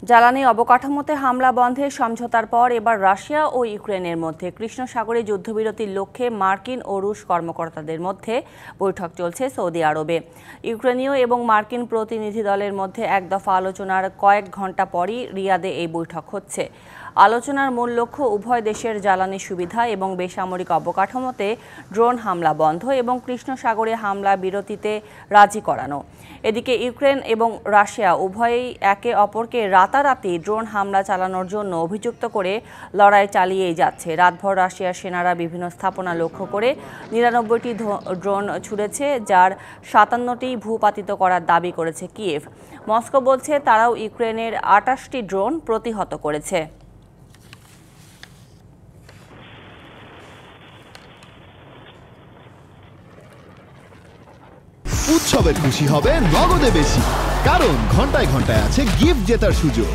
জ্বালানি অবকাঠামোতে হামলা বন্ধের সমঝোতার পর এবার রাশিয়া ও ইউক্রেনের মধ্যে কৃষ্ণ সাগরে যুদ্ধবিরতির লক্ষ্যে মার্কিন ও রুশ কর্মকর্তাদের মধ্যে বৈঠক চলছে সৌদি আরবে। ইউক্রেনীয় এবং মার্কিন প্রতিনিধি দলের মধ্যে এক দফা আলোচনার কয়েক ঘণ্টা পরই রিয়াদে এই বৈঠক হচ্ছে। আলোচনার মূল লক্ষ্য উভয় দেশের জ্বালানি সুবিধা এবং বেসামরিক অবকাঠামোতে ড্রোন হামলা বন্ধ এবং কৃষ্ণ সাগরে হামলা বিরতিতে রাজি করানো। এদিকে ইউক্রেন এবং রাশিয়া উভয়ই একে অপরকে রাতারাতি ড্রোন হামলা চালানোর জন্য অভিযুক্ত করে লড়াই চালিয়েই যাচ্ছে। রাতভর রাশিয়ার সেনারা বিভিন্ন স্থাপনা লক্ষ্য করে ৯৯টি ড্রোন ছুড়েছে, যার ৫৭টি ভূপাতিত করার দাবি করেছে কিয়েভ। মস্কো বলছে তারাও ইউক্রেনের ২৮টি ড্রোন প্রতিহত করেছে। উৎসবের খুশি হবে নগদে বেশি, কারণ ঘন্টায় ঘন্টায় আছে গিফট জেতার সুযোগ।